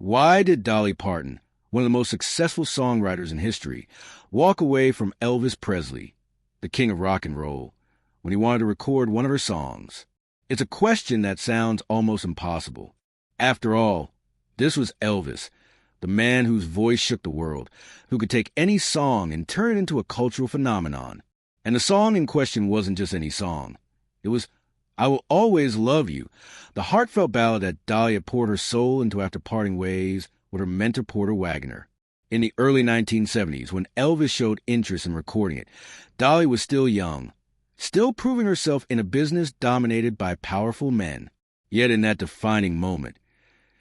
Why did Dolly Parton, one of the most successful songwriters in history, walk away from Elvis Presley, the king of rock and roll, when he wanted to record one of her songs? It's a question that sounds almost impossible. After all, this was Elvis, the man whose voice shook the world, who could take any song and turn it into a cultural phenomenon. And the song in question wasn't just any song. It was I Will Always Love You, the heartfelt ballad that Dolly had poured her soul into after parting ways with her mentor Porter Wagoner. In the early 1970s, when Elvis showed interest in recording it, Dolly was still young, still proving herself in a business dominated by powerful men. Yet in that defining moment,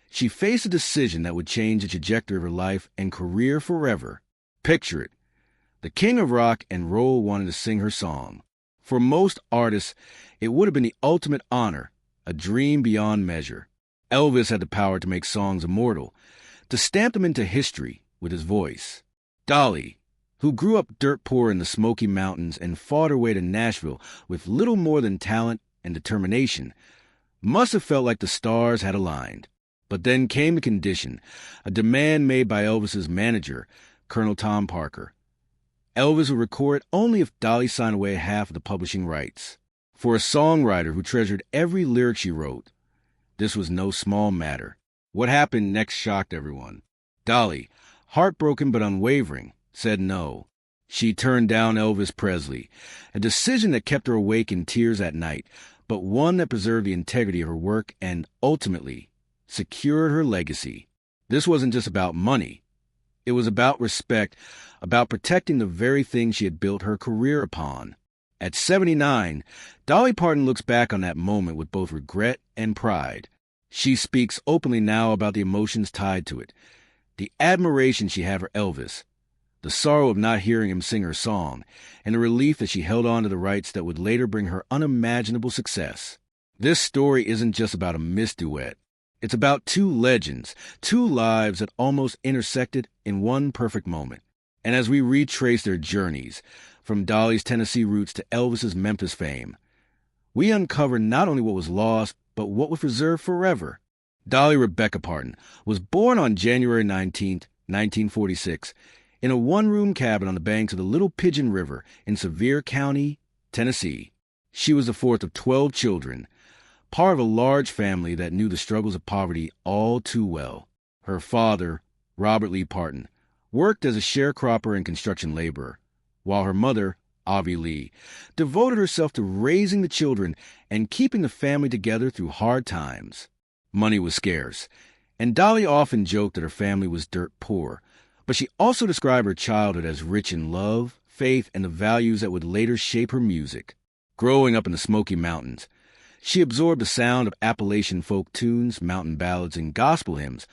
she faced a decision that would change the trajectory of her life and career forever. Picture it. The king of rock and roll wanted to sing her song. For most artists, it would have been the ultimate honor, a dream beyond measure. Elvis had the power to make songs immortal, to stamp them into history with his voice. Dolly, who grew up dirt poor in the Smoky Mountains and fought her way to Nashville with little more than talent and determination, must have felt like the stars had aligned. But then came the condition, a demand made by Elvis's manager, Colonel Tom Parker. Elvis would record only if Dolly signed away half of the publishing rights. For a songwriter who treasured every lyric she wrote, this was no small matter. What happened next shocked everyone. Dolly, heartbroken but unwavering, said no. She turned down Elvis Presley, a decision that kept her awake in tears at night, but one that preserved the integrity of her work and, ultimately, secured her legacy. This wasn't just about money. It was about respect, about protecting the very thing she had built her career upon. At 79, Dolly Parton looks back on that moment with both regret and pride. She speaks openly now about the emotions tied to it, the admiration she had for Elvis, the sorrow of not hearing him sing her song, and the relief that she held on to the rights that would later bring her unimaginable success. This story isn't just about a missed duet. It's about two legends, two lives that almost intersected in one perfect moment. And as we retrace their journeys, from Dolly's Tennessee roots to Elvis's Memphis fame, we uncover not only what was lost, but what was reserved forever. Dolly Rebecca Parton was born on January 19, 1946, in a one-room cabin on the banks of the Little Pigeon River in Sevier County, Tennessee. She was the fourth of 12 children, part of a large family that knew the struggles of poverty all too well. Her father, Robert Lee Parton, worked as a sharecropper and construction laborer, while her mother, Avi Lee, devoted herself to raising the children and keeping the family together through hard times. Money was scarce, and Dolly often joked that her family was dirt poor, but she also described her childhood as rich in love, faith, and the values that would later shape her music. Growing up in the Smoky Mountains, she absorbed the sound of Appalachian folk tunes, mountain ballads, and gospel hymns,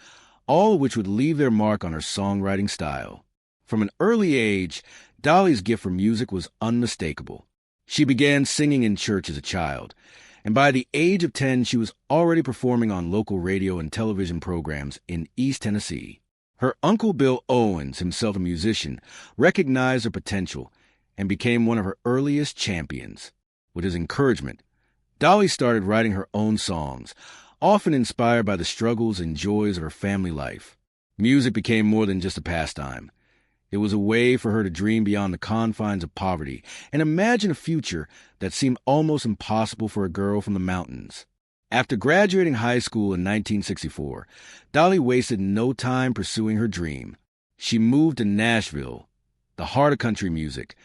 all of which would leave their mark on her songwriting style. From an early age, Dolly's gift for music was unmistakable. She began singing in church as a child, and by the age of 10, she was already performing on local radio and television programs in East Tennessee. Her uncle Bill Owens, himself a musician, recognized her potential and became one of her earliest champions. With his encouragement, Dolly started writing her own songs, often inspired by the struggles and joys of her family life. Music became more than just a pastime. It was a way for her to dream beyond the confines of poverty and imagine a future that seemed almost impossible for a girl from the mountains. After graduating high school in 1964, Dolly wasted no time pursuing her dream. She moved to Nashville, the heart of country music,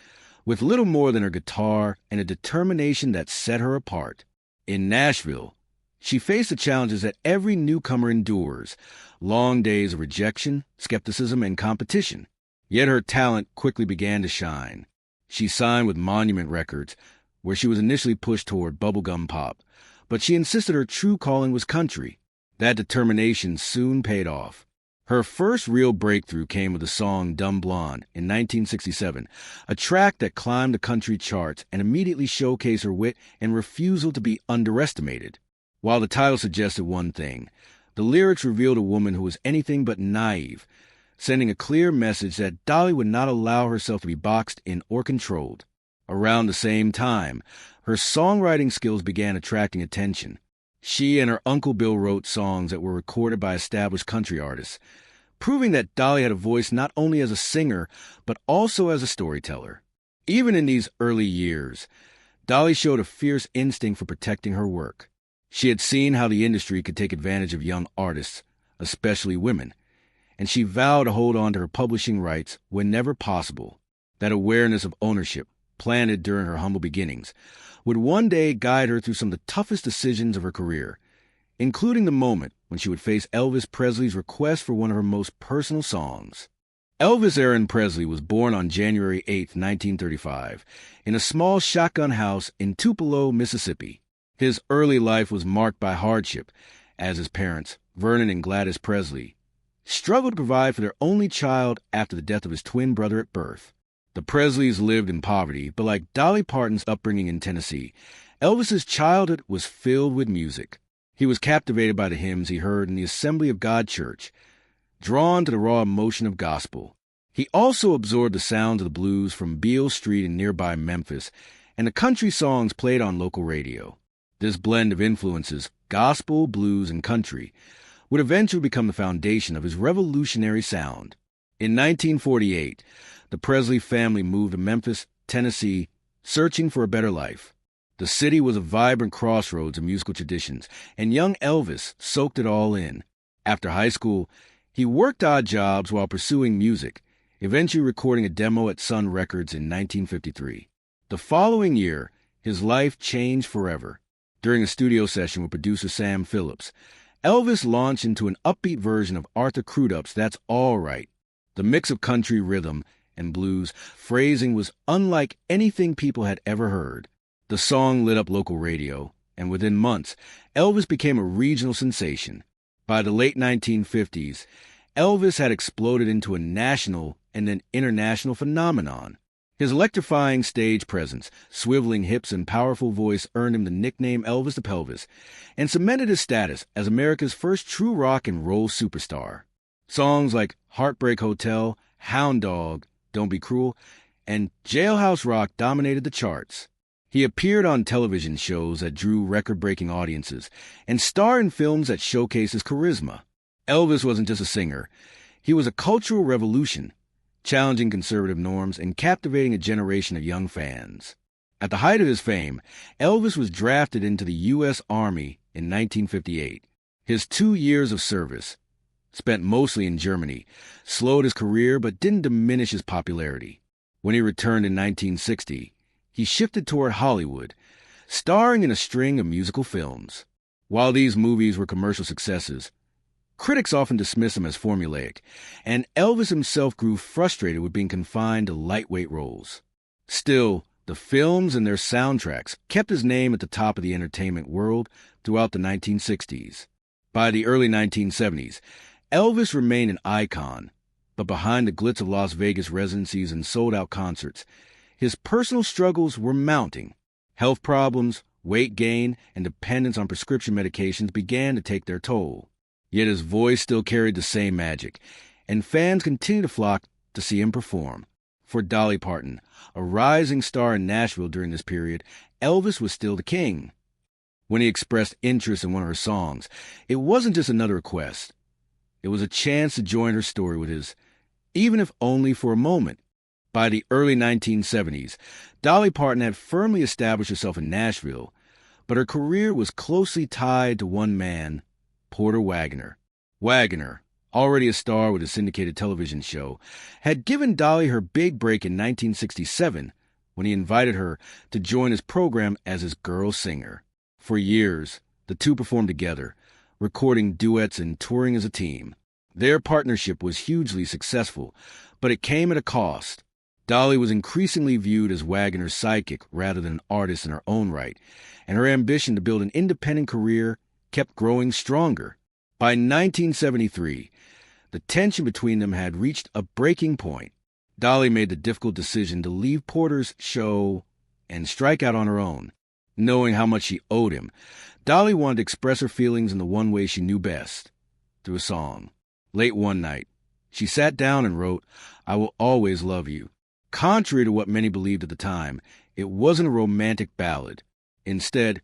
with little more than her guitar and a determination that set her apart. In Nashville, she faced the challenges that every newcomer endures, long days of rejection, skepticism, and competition. Yet her talent quickly began to shine. She signed with Monument Records, where she was initially pushed toward bubblegum pop, but she insisted her true calling was country. That determination soon paid off. Her first real breakthrough came with the song Dumb Blonde in 1967, a track that climbed the country charts and immediately showcased her wit and refusal to be underestimated. While the title suggested one thing, the lyrics revealed a woman who was anything but naive, sending a clear message that Dolly would not allow herself to be boxed in or controlled. Around the same time, her songwriting skills began attracting attention. She and her Uncle Bill wrote songs that were recorded by established country artists, proving that Dolly had a voice not only as a singer, but also as a storyteller. Even in these early years, Dolly showed a fierce instinct for protecting her work. She had seen how the industry could take advantage of young artists, especially women, and she vowed to hold on to her publishing rights whenever possible. That awareness of ownership, planted during her humble beginnings, would one day guide her through some of the toughest decisions of her career, including the moment when she would face Elvis Presley's request for one of her most personal songs. Elvis Aaron Presley was born on January 8, 1935, in a small shotgun house in Tupelo, Mississippi. His early life was marked by hardship, as his parents, Vernon and Gladys Presley, struggled to provide for their only child after the death of his twin brother at birth. The Presleys lived in poverty, but like Dolly Parton's upbringing in Tennessee, Elvis's childhood was filled with music. He was captivated by the hymns he heard in the Assembly of God Church, drawn to the raw emotion of gospel. He also absorbed the sounds of the blues from Beale Street in nearby Memphis and the country songs played on local radio. This blend of influences, gospel, blues, and country, would eventually become the foundation of his revolutionary sound. In 1948, the Presley family moved to Memphis, Tennessee, searching for a better life. The city was a vibrant crossroads of musical traditions, and young Elvis soaked it all in. After high school, he worked odd jobs while pursuing music, eventually recording a demo at Sun Records in 1953. The following year, his life changed forever. During a studio session with producer Sam Phillips, Elvis launched into an upbeat version of Arthur Crudup's That's All Right. The mix of country rhythm and blues phrasing was unlike anything people had ever heard. The song lit up local radio, and within months, Elvis became a regional sensation. By the late 1950s, Elvis had exploded into a national and then international phenomenon. His electrifying stage presence, swiveling hips, and powerful voice earned him the nickname Elvis the Pelvis and cemented his status as America's first true rock and roll superstar. Songs like Heartbreak Hotel, Hound Dog, Don't Be Cruel, and Jailhouse Rock dominated the charts. He appeared on television shows that drew record-breaking audiences and starred in films that showcased his charisma. Elvis wasn't just a singer. He was a cultural revolution, challenging conservative norms and captivating a generation of young fans. At the height of his fame, Elvis was drafted into the U.S. Army in 1958. His 2 years of service, spent mostly in Germany, slowed his career but didn't diminish his popularity. When he returned in 1960, he shifted toward Hollywood, starring in a string of musical films. While these movies were commercial successes, critics often dismissed them as formulaic, and Elvis himself grew frustrated with being confined to lightweight roles. Still, the films and their soundtracks kept his name at the top of the entertainment world throughout the 1960s. By the early 1970s, Elvis remained an icon, but behind the glitz of Las Vegas residencies and sold-out concerts, his personal struggles were mounting. Health problems, weight gain, and dependence on prescription medications began to take their toll. Yet his voice still carried the same magic, and fans continued to flock to see him perform. For Dolly Parton, a rising star in Nashville during this period, Elvis was still the king. When he expressed interest in one of her songs, it wasn't just another request. It was a chance to join her story with his, even if only for a moment. By the early 1970s, Dolly Parton had firmly established herself in Nashville, but her career was closely tied to one man, Porter Wagoner. Wagoner, already a star with a syndicated television show, had given Dolly her big break in 1967 when he invited her to join his program as his girl singer. For years, the two performed together, recording duets and touring as a team. Their partnership was hugely successful, but it came at a cost. Dolly was increasingly viewed as Wagoner's sidekick rather than an artist in her own right, and her ambition to build an independent career kept growing stronger. By 1973, the tension between them had reached a breaking point. Dolly made the difficult decision to leave Porter's show and strike out on her own. Knowing how much she owed him, Dolly wanted to express her feelings in the one way she knew best, through a song. Late one night, she sat down and wrote, "I Will Always Love You." Contrary to what many believed at the time, it wasn't a romantic ballad. Instead,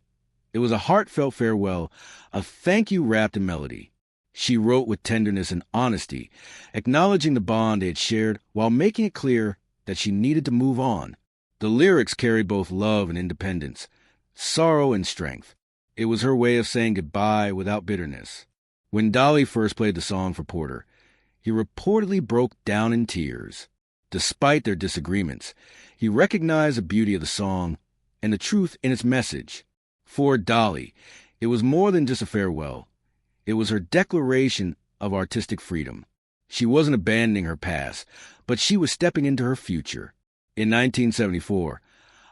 It was a heartfelt farewell, a thank you wrapped in melody. She wrote with tenderness and honesty, acknowledging the bond they had shared while making it clear that she needed to move on. The lyrics carried both love and independence, sorrow and strength. It was her way of saying goodbye without bitterness. When Dolly first played the song for Porter, he reportedly broke down in tears. Despite their disagreements, he recognized the beauty of the song and the truth in its message. For Dolly, it was more than just a farewell. It was her declaration of artistic freedom. She wasn't abandoning her past, but she was stepping into her future. In 1974,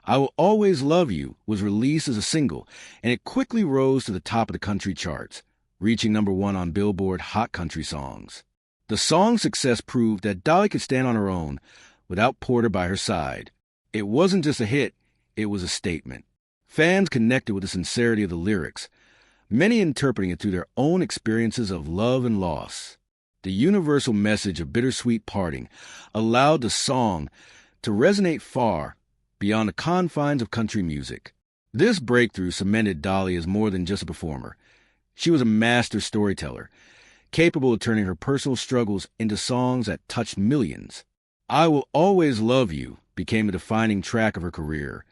I Will Always Love You was released as a single, and it quickly rose to the top of the country charts, reaching #1 on Billboard Hot Country Songs. The song's success proved that Dolly could stand on her own without Porter by her side. It wasn't just a hit, it was a statement. Fans connected with the sincerity of the lyrics, many interpreting it through their own experiences of love and loss. The universal message of bittersweet parting allowed the song to resonate far beyond the confines of country music. This breakthrough cemented Dolly as more than just a performer. She was a master storyteller, capable of turning her personal struggles into songs that touched millions. I Will Always Love You became a defining track of her career,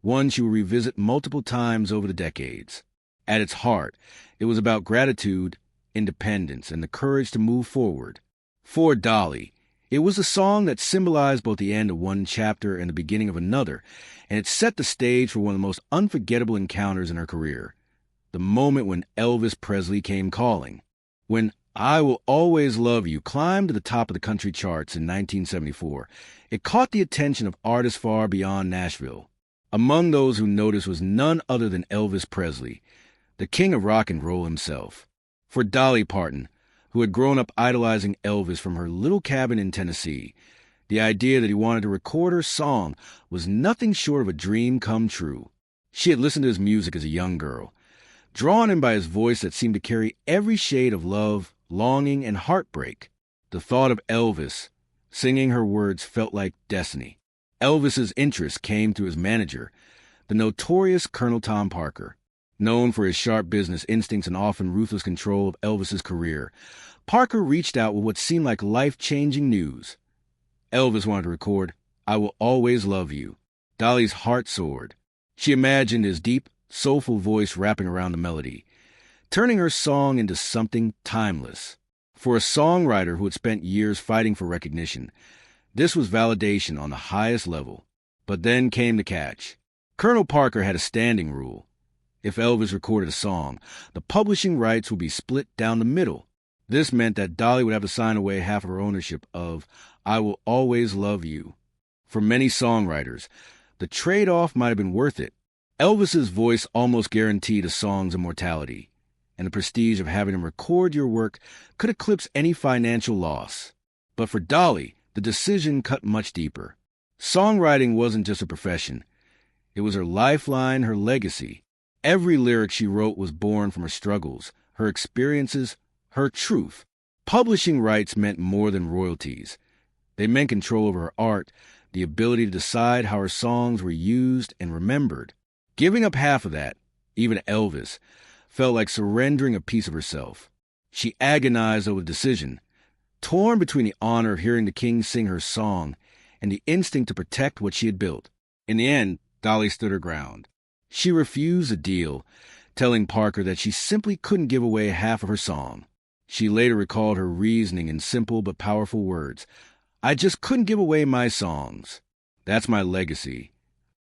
one she would revisit multiple times over the decades. At its heart, it was about gratitude, independence, and the courage to move forward. For Dolly, it was a song that symbolized both the end of one chapter and the beginning of another, and it set the stage for one of the most unforgettable encounters in her career, the moment when Elvis Presley came calling. When I Will Always Love You climbed to the top of the country charts in 1974, it caught the attention of artists far beyond Nashville. Among those who noticed was none other than Elvis Presley, the king of rock and roll himself. For Dolly Parton, who had grown up idolizing Elvis from her little cabin in Tennessee, the idea that he wanted to record her song was nothing short of a dream come true. She had listened to his music as a young girl, drawn in by his voice that seemed to carry every shade of love, longing, and heartbreak. The thought of Elvis singing her words felt like destiny. Elvis's interest came through his manager, the notorious Colonel Tom Parker. Known for his sharp business instincts and often ruthless control of Elvis's career, Parker reached out with what seemed like life-changing news. Elvis wanted to record I Will Always Love You. Dolly's heart soared. She imagined his deep, soulful voice wrapping around the melody, turning her song into something timeless. For a songwriter who had spent years fighting for recognition, this was validation on the highest level. But then came the catch. Colonel Parker had a standing rule. If Elvis recorded a song, the publishing rights would be split down the middle. This meant that Dolly would have to sign away half of her ownership of I Will Always Love You. For many songwriters, the trade-off might have been worth it. Elvis's voice almost guaranteed a song's immortality, and the prestige of having him record your work could eclipse any financial loss. But for Dolly, the decision cut much deeper. Songwriting wasn't just a profession. It was her lifeline, her legacy. Every lyric she wrote was born from her struggles, her experiences, her truth. Publishing rights meant more than royalties. They meant control over her art, the ability to decide how her songs were used and remembered. Giving up half of that, even to Elvis, felt like surrendering a piece of herself. She agonized over the decision, torn between the honor of hearing the king sing her song and the instinct to protect what she had built. In the end, Dolly stood her ground. She refused a deal, telling Parker that she simply couldn't give away half of her song. She later recalled her reasoning in simple but powerful words. I just couldn't give away my songs. That's my legacy.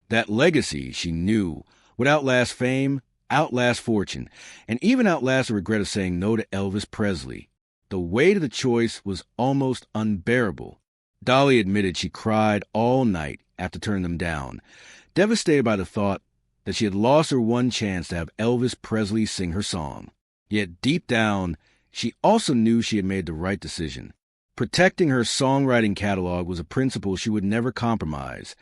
That legacy, she knew, would outlast fame, outlast fortune, and even outlast the regret of saying no to Elvis Presley. The weight of the choice was almost unbearable. Dolly admitted she cried all night after turning them down, devastated by the thought that she had lost her one chance to have Elvis Presley sing her song. Yet deep down, she also knew she had made the right decision. Protecting her songwriting catalog was a principle she would never compromise,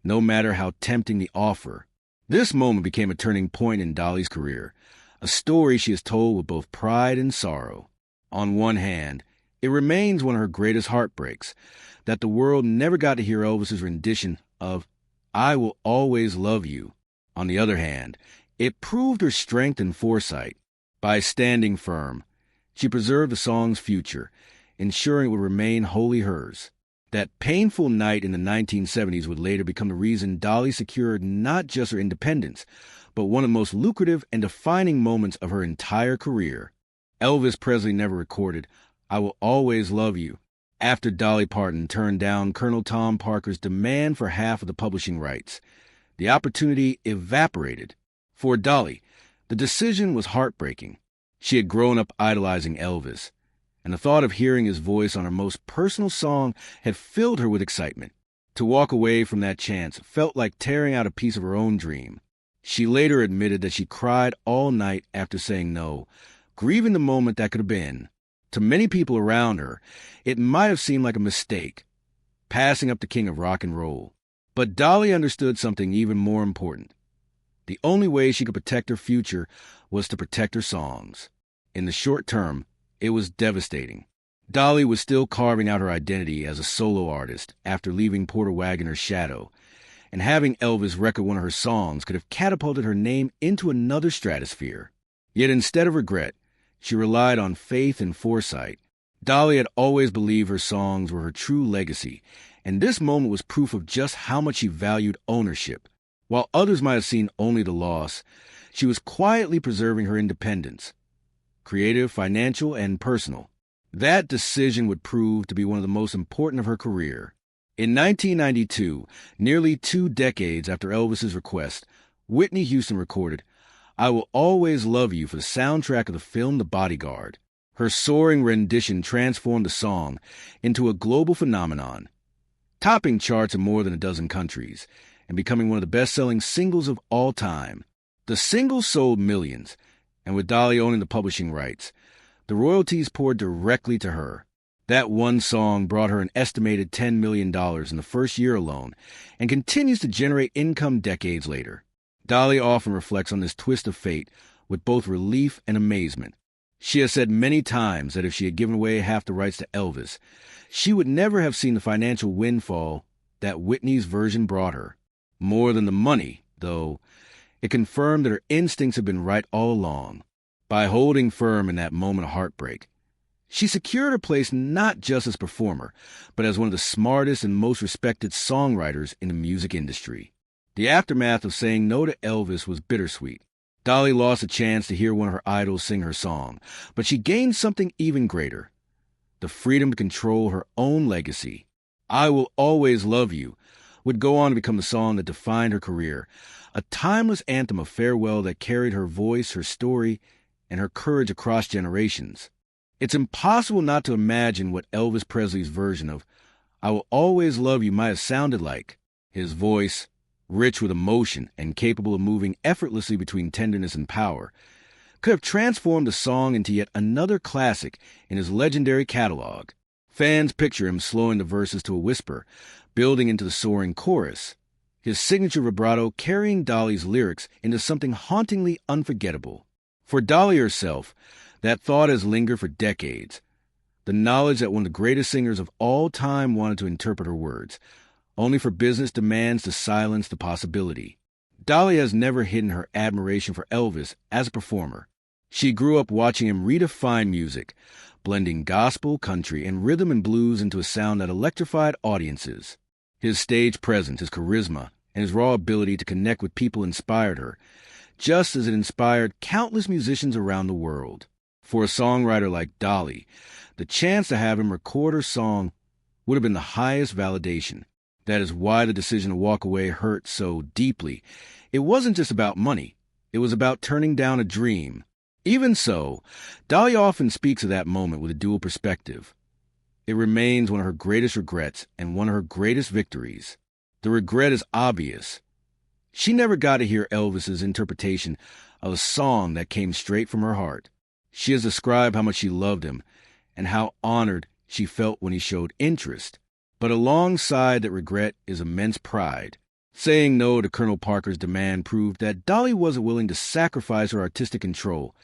no matter how tempting the offer. This moment became a turning point in Dolly's career, a story she has told with both pride and sorrow. On one hand, it remains one of her greatest heartbreaks that the world never got to hear Elvis's rendition of I Will Always Love You. On the other hand, It proved her strength and foresight. By standing firm, she preserved the song's future, ensuring it would remain wholly hers. That painful night in the 1970s would later become the reason Dolly secured not just her independence, but one of the most lucrative and defining moments of her entire career. Elvis Presley never recorded "I Will Always Love You" after Dolly Parton turned down Colonel Tom Parker's demand for half of the publishing rights. The opportunity evaporated. For Dolly, the decision was heartbreaking. She had grown up idolizing Elvis, and the thought of hearing his voice on her most personal song had filled her with excitement. To walk away from that chance felt like tearing out a piece of her own dream. She later admitted that she cried all night after saying no, grieving the moment that could have been. To many people around her, it might have seemed like a mistake, passing up the king of rock and roll. But Dolly understood something even more important. The only way she could protect her future was to protect her songs. In the short term, it was devastating. Dolly was still carving out her identity as a solo artist after leaving Porter Wagoner's shadow, and having Elvis record one of her songs could have catapulted her name into another stratosphere. Yet instead of regret, she relied on faith and foresight. Dolly had always believed her songs were her true legacy, and this moment was proof of just how much she valued ownership. While others might have seen only the loss, she was quietly preserving her independence, creative, financial, and personal. That decision would prove to be one of the most important of her career. In 1992, nearly 2 decades after Elvis's request, Whitney Houston recorded "I Will Always Love You" for the soundtrack of the film The Bodyguard. Her soaring rendition transformed the song into a global phenomenon, topping charts in more than a dozen countries and becoming one of the best-selling singles of all time. The single sold millions, and with Dolly owning the publishing rights, the royalties poured directly to her. That one song brought her an estimated $10 million in the first year alone and continues to generate income decades later. Dolly often reflects on this twist of fate with both relief and amazement. She has said many times that if she had given away half the rights to Elvis, she would never have seen the financial windfall that Whitney's version brought her. More than the money, though, it confirmed that her instincts had been right all along. By holding firm in that moment of heartbreak, she secured her place not just as performer, but as one of the smartest and most respected songwriters in the music industry. The aftermath of saying no to Elvis was bittersweet. Dolly lost a chance to hear one of her idols sing her song, but she gained something even greater: the freedom to control her own legacy. "I Will Always Love You" would go on to become the song that defined her career, a timeless anthem of farewell that carried her voice, her story, and her courage across generations. It's impossible not to imagine what Elvis Presley's version of "I Will Always Love You" might have sounded like. His voice, rich with emotion and capable of moving effortlessly between tenderness and power, could have transformed the song into yet another classic in his legendary catalog. Fans picture him slowing the verses to a whisper, building into the soaring chorus, his signature vibrato carrying Dolly's lyrics into something hauntingly unforgettable. For Dolly herself, that thought has lingered for decades. The knowledge that one of the greatest singers of all time wanted to interpret her words, only for business demands to silence the possibility. Dolly has never hidden her admiration for Elvis as a performer. She grew up watching him redefine music, blending gospel, country, and rhythm and blues into a sound that electrified audiences. His stage presence, his charisma, and his raw ability to connect with people inspired her, just as it inspired countless musicians around the world. For a songwriter like Dolly, the chance to have him record her song would have been the highest validation. That is why the decision to walk away hurt so deeply. It wasn't just about money. It was about turning down a dream. Even so, Dolly often speaks of that moment with a dual perspective. It remains one of her greatest regrets and one of her greatest victories. The regret is obvious. She never got to hear Elvis's interpretation of a song that came straight from her heart. She has described how much she loved him and how honored she felt when he showed interest. But alongside that regret is immense pride. Saying no to Colonel Parker's demand proved that Dolly wasn't willing to sacrifice her artistic control,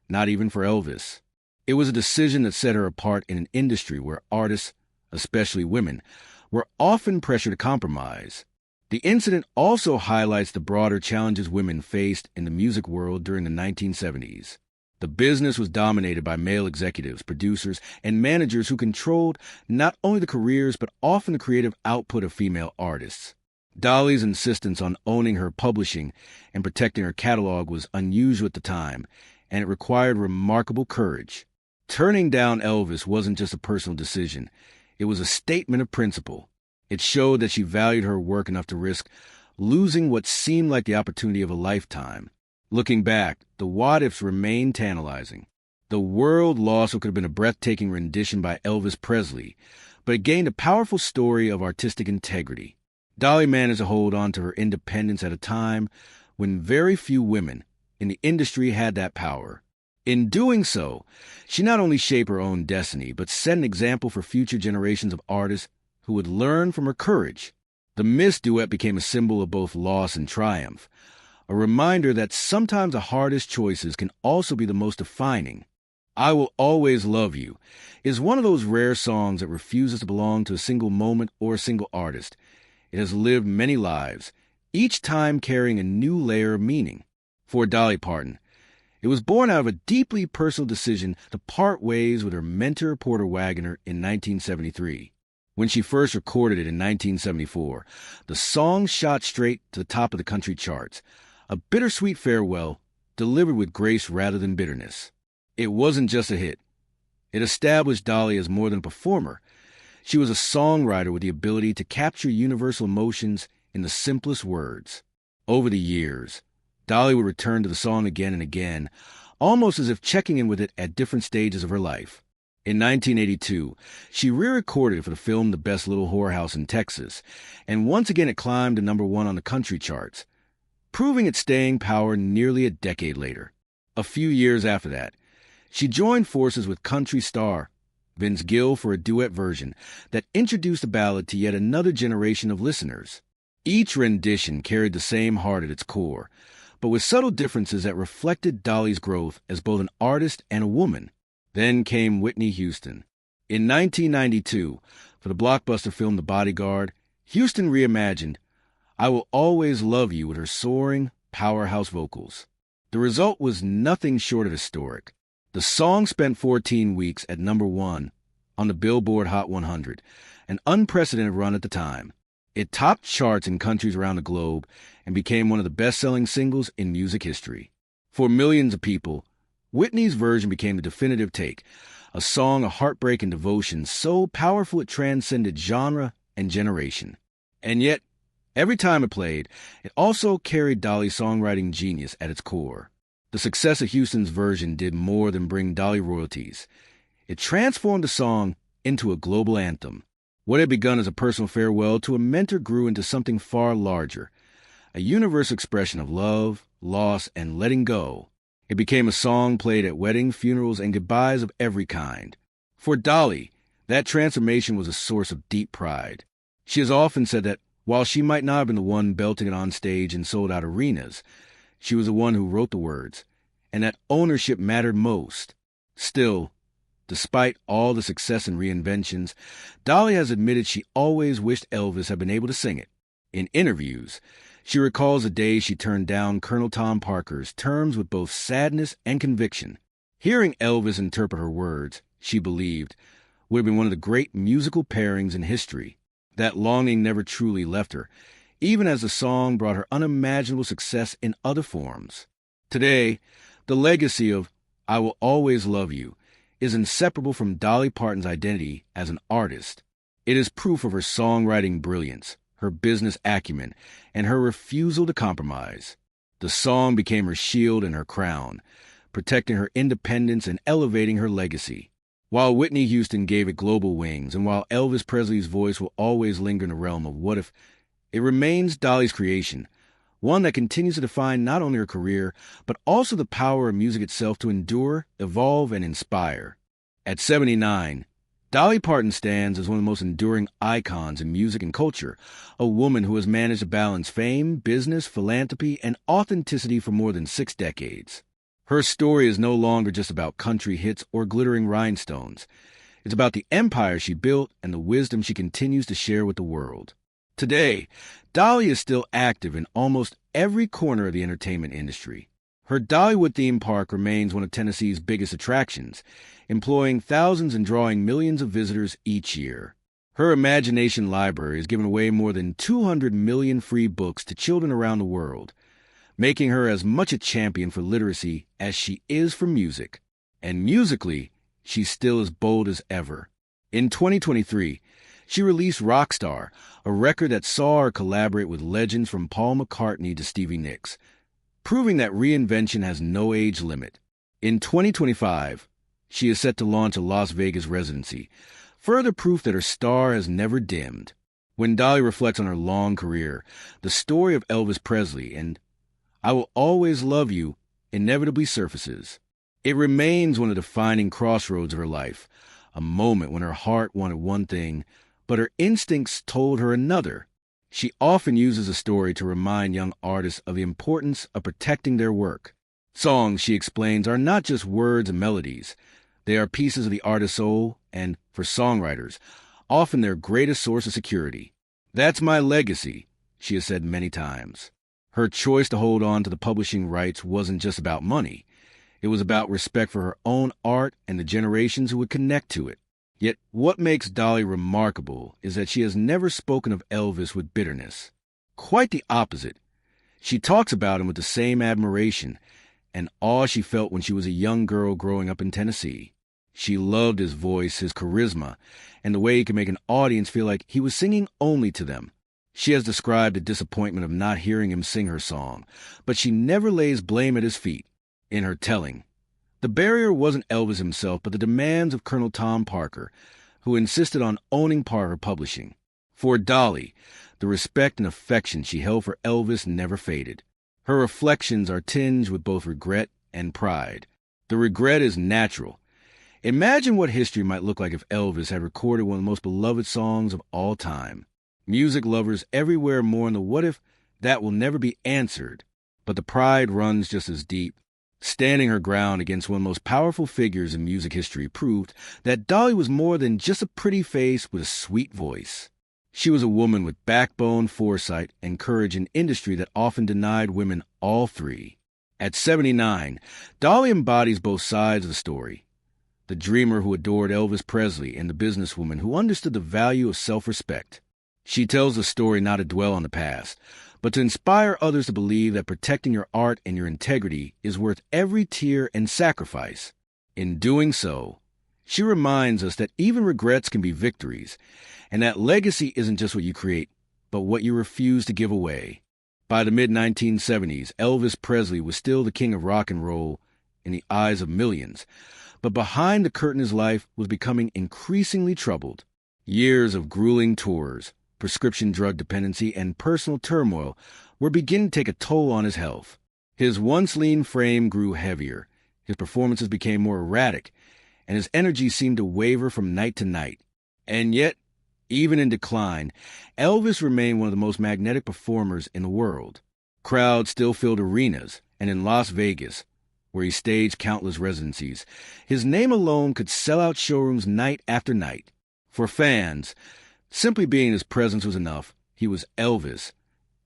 not even for Elvis. It was a decision that set her apart in an industry where artists, especially women, were often pressured to compromise. The incident also highlights the broader challenges women faced in the music world during the 1970s. The business was dominated by male executives, producers, and managers who controlled not only the careers but often the creative output of female artists. Dolly's insistence on owning her publishing and protecting her catalog was unusual at the time, and it required remarkable courage. Turning down Elvis wasn't just a personal decision. It was a statement of principle. It showed that she valued her work enough to risk losing what seemed like the opportunity of a lifetime. Looking back, the what-ifs remain tantalizing. The world lost what could have been a breathtaking rendition by Elvis Presley, but it gained a powerful story of artistic integrity. Dolly managed to hold on to her independence at a time when very few women in the industry had that power. In doing so, she not only shaped her own destiny, but set an example for future generations of artists who would learn from her courage. The Miss duet became a symbol of both loss and triumph, a reminder that sometimes the hardest choices can also be the most defining. I Will Always Love You is one of those rare songs that refuses to belong to a single moment or a single artist. It has lived many lives, each time carrying a new layer of meaning. For Dolly Parton, it was born out of a deeply personal decision to part ways with her mentor Porter Wagoner in 1973. When she first recorded it in 1974, the song shot straight to the top of the country charts, a bittersweet farewell delivered with grace rather than bitterness. It wasn't just a hit. It established Dolly as more than a performer. She was a songwriter with the ability to capture universal emotions in the simplest words. Over the years, Dolly would return to the song again and again, almost as if checking in with it at different stages of her life. In 1982, she re-recorded it for the film The Best Little Whorehouse in Texas, and once again it climbed to #1 on the country charts, proving its staying power nearly a decade later. A few years after that, she joined forces with country star Vince Gill for a duet version that introduced the ballad to yet another generation of listeners. Each rendition carried the same heart at its core, but with subtle differences that reflected Dolly's growth as both an artist and a woman. Then came Whitney Houston. In 1992, for the blockbuster film The Bodyguard, Houston reimagined I Will Always Love You with her soaring, powerhouse vocals. The result was nothing short of historic. The song spent 14 weeks at #1 on the Billboard Hot 100, an unprecedented run at the time. It topped charts in countries around the globe and became one of the best-selling singles in music history. For millions of people, Whitney's version became the definitive take, a song of heartbreak and devotion so powerful it transcended genre and generation. And yet, every time it played, it also carried Dolly's songwriting genius at its core. The success of Houston's version did more than bring Dolly royalties. It transformed the song into a global anthem. What had begun as a personal farewell to a mentor grew into something far larger, a universal expression of love, loss, and letting go. It became a song played at weddings, funerals, and goodbyes of every kind. For Dolly, that transformation was a source of deep pride. She has often said that while she might not have been the one belting it on stage in sold-out arenas, she was the one who wrote the words, and that ownership mattered most. Still, despite all the success and reinventions, Dolly has admitted she always wished Elvis had been able to sing it. In interviews, she recalls the day she turned down Colonel Tom Parker's terms with both sadness and conviction. Hearing Elvis interpret her words, she believed, would have been one of the great musical pairings in history. That longing never truly left her, even as the song brought her unimaginable success in other forms. Today, the legacy of I Will Always Love You is inseparable from Dolly Parton's identity as an artist. It is proof of her songwriting brilliance, her business acumen, and her refusal to compromise. The song became her shield and her crown, protecting her independence and elevating her legacy. While Whitney Houston gave it global wings, and while Elvis Presley's voice will always linger in the realm of what if, it remains Dolly's creation, one that continues to define not only her career, but also the power of music itself to endure, evolve, and inspire. At 79, Dolly Parton stands as one of the most enduring icons in music and culture, a woman who has managed to balance fame, business, philanthropy, and authenticity for more than 6 decades. Her story is no longer just about country hits or glittering rhinestones. It's about the empire she built and the wisdom she continues to share with the world. Today, Dolly is still active in almost every corner of the entertainment industry. Her Dollywood theme park remains one of Tennessee's biggest attractions, employing thousands and drawing millions of visitors each year. Her imagination library has given away more than 200 million free books to children around the world, making her as much a champion for literacy as she is for music. And musically, she's still as bold as ever. In 2023, she released Rockstar, a record that saw her collaborate with legends from Paul McCartney to Stevie Nicks, proving that reinvention has no age limit. In 2025, she is set to launch a Las Vegas residency, further proof that her star has never dimmed. When Dolly reflects on her long career, the story of Elvis Presley and I Will Always Love You inevitably surfaces. It remains one of the defining crossroads of her life, a moment when her heart wanted one thing, but her instincts told her another. She often uses a story to remind young artists of the importance of protecting their work. Songs, she explains, are not just words and melodies. They are pieces of the artist's soul and, for songwriters, often their greatest source of security. That's my legacy, she has said many times. Her choice to hold on to the publishing rights wasn't just about money. It was about respect for her own art and the generations who would connect to it. Yet what makes Dolly remarkable is that she has never spoken of Elvis with bitterness. Quite the opposite. She talks about him with the same admiration and awe she felt when she was a young girl growing up in Tennessee. She loved his voice, his charisma, and the way he could make an audience feel like he was singing only to them. She has described the disappointment of not hearing him sing her song, but she never lays blame at his feet. In her telling, the barrier wasn't Elvis himself, but the demands of Colonel Tom Parker, who insisted on owning Parker Publishing. For Dolly, the respect and affection she held for Elvis never faded. Her reflections are tinged with both regret and pride. The regret is natural. Imagine what history might look like if Elvis had recorded one of the most beloved songs of all time. Music lovers everywhere mourn the what if that will never be answered, but the pride runs just as deep. Standing her ground against one of the most powerful figures in music history proved that Dolly was more than just a pretty face with a sweet voice. She was a woman with backbone, foresight, and courage in an industry that often denied women all three. At 79, Dolly embodies both sides of the story. The dreamer who adored Elvis Presley and the businesswoman who understood the value of self-respect. She tells the story not to dwell on the past, but to inspire others to believe that protecting your art and your integrity is worth every tear and sacrifice. In doing so, she reminds us that even regrets can be victories, and that legacy isn't just what you create, but what you refuse to give away. By the mid-1970s, Elvis Presley was still the king of rock and roll in the eyes of millions, but behind the curtain his life was becoming increasingly troubled. Years of grueling tours, prescription drug dependency, and personal turmoil were beginning to take a toll on his health. His once lean frame grew heavier, his performances became more erratic, and his energy seemed to waver from night to night. And yet, even in decline, Elvis remained one of the most magnetic performers in the world. Crowds still filled arenas, and in Las Vegas, where he staged countless residencies, his name alone could sell out showrooms night after night. For fans, simply being in his presence was enough. He was Elvis,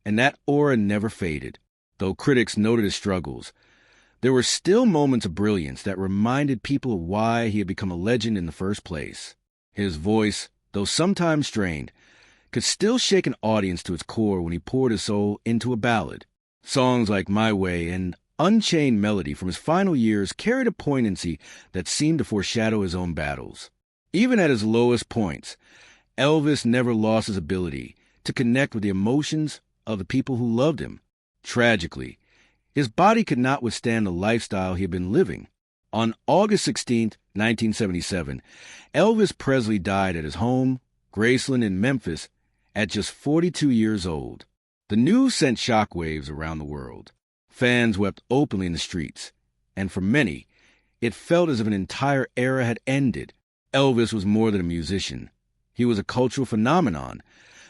and that aura never faded. Though critics noted his struggles, there were still moments of brilliance that reminded people of why he had become a legend in the first place. His voice, though sometimes strained, could still shake an audience to its core when he poured his soul into a ballad. Songs like My Way and Unchained Melody from his final years carried a poignancy that seemed to foreshadow his own battles. Even at his lowest points, Elvis never lost his ability to connect with the emotions of the people who loved him. Tragically, his body could not withstand the lifestyle he had been living. On August 16, 1977, Elvis Presley died at his home, Graceland in Memphis, at just 42 years old. The news sent shockwaves around the world. Fans wept openly in the streets, and for many, it felt as if an entire era had ended. Elvis was more than a musician. He was a cultural phenomenon,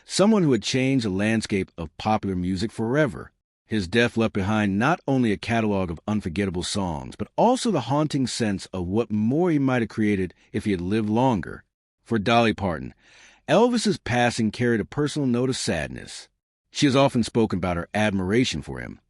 someone who had changed the landscape of popular music forever. His death left behind not only a catalog of unforgettable songs, but also the haunting sense of what more he might have created if he had lived longer. For Dolly Parton, Elvis's passing carried a personal note of sadness. She has often spoken about her admiration for him,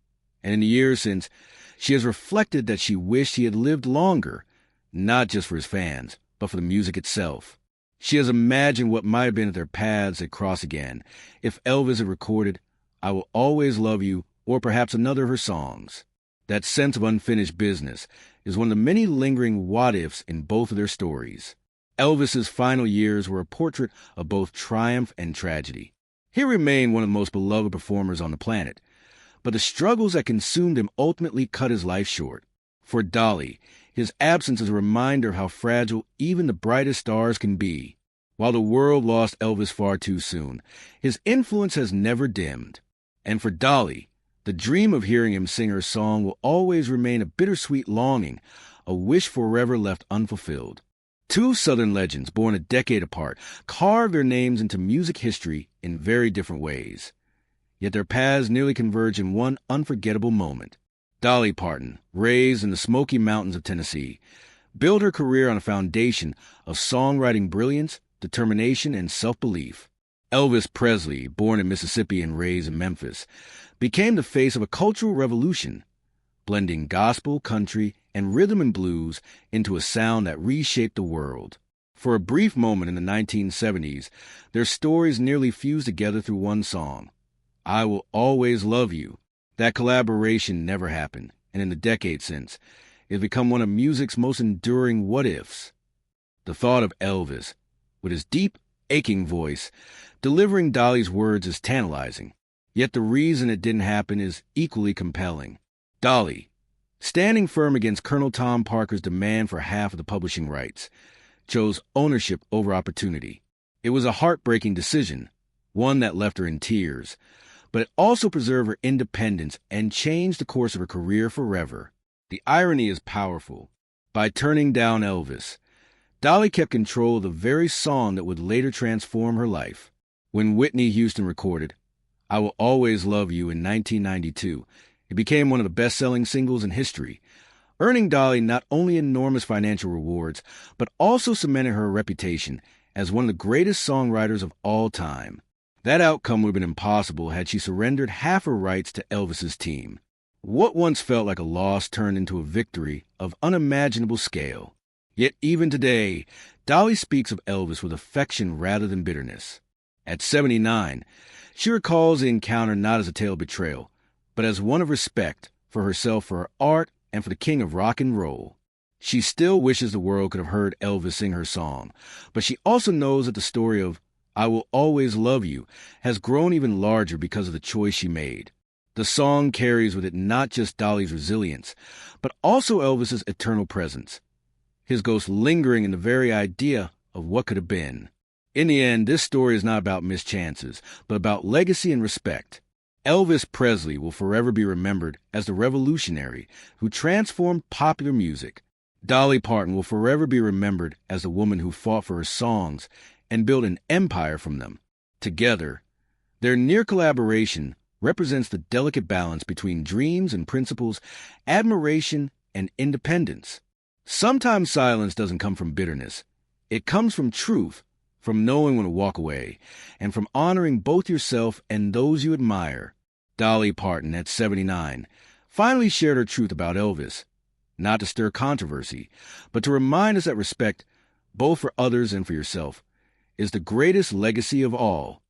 and in the years since, she has reflected that she wished he had lived longer, not just for his fans, but for the music itself. She has imagined what might have been if their paths had crossed again, if Elvis had recorded "I Will Always Love You" or perhaps another of her songs. That sense of unfinished business is one of the many lingering what-ifs in both of their stories. Elvis's final years were a portrait of both triumph and tragedy. He remained one of the most beloved performers on the planet, but the struggles that consumed him ultimately cut his life short. For Dolly, his absence is a reminder of how fragile even the brightest stars can be. While the world lost Elvis far too soon, his influence has never dimmed. And for Dolly, the dream of hearing him sing her song will always remain a bittersweet longing, a wish forever left unfulfilled. Two Southern legends, born a decade apart, carved their names into music history in very different ways. Yet their paths nearly converge in one unforgettable moment. Dolly Parton, raised in the Smoky Mountains of Tennessee, built her career on a foundation of songwriting brilliance, determination, and self-belief. Elvis Presley, born in Mississippi and raised in Memphis, became the face of a cultural revolution, blending gospel, country, and rhythm and blues into a sound that reshaped the world. For a brief moment in the 1970s, their stories nearly fused together through one song, "I Will Always Love You." That collaboration never happened, and in the decades since, it has become one of music's most enduring what-ifs. The thought of Elvis, with his deep, aching voice, delivering Dolly's words is tantalizing, yet the reason it didn't happen is equally compelling. Dolly, standing firm against Colonel Tom Parker's demand for half of the publishing rights, chose ownership over opportunity. It was a heartbreaking decision, one that left her in tears, but it also preserved her independence and changed the course of her career forever. The irony is powerful. By turning down Elvis, Dolly kept control of the very song that would later transform her life. When Whitney Houston recorded "I Will Always Love You" in 1992, it became one of the best-selling singles in history, earning Dolly not only enormous financial rewards, but also cementing her reputation as one of the greatest songwriters of all time. That outcome would have been impossible had she surrendered half her rights to Elvis's team. What once felt like a loss turned into a victory of unimaginable scale. Yet even today, Dolly speaks of Elvis with affection rather than bitterness. At 79, she recalls the encounter not as a tale of betrayal, but as one of respect for herself, for her art, and for the king of rock and roll. She still wishes the world could have heard Elvis sing her song, but she also knows that the story of "I Will Always Love You" has grown even larger because of the choice she made. The song carries with it not just Dolly's resilience, but also Elvis's eternal presence, his ghost lingering in the very idea of what could have been. In the end, this story is not about mischances, but about legacy and respect. Elvis Presley will forever be remembered as the revolutionary who transformed popular music. Dolly Parton will forever be remembered as the woman who fought for her songs and built an empire from them. Together, their near collaboration represents the delicate balance between dreams and principles, admiration and independence. Sometimes silence doesn't come from bitterness. It comes from truth, from knowing when to walk away, and from honoring both yourself and those you admire. Dolly Parton, at 79, finally shared her truth about Elvis, not to stir controversy, but to remind us that respect, both for others and for yourself, is the greatest legacy of all.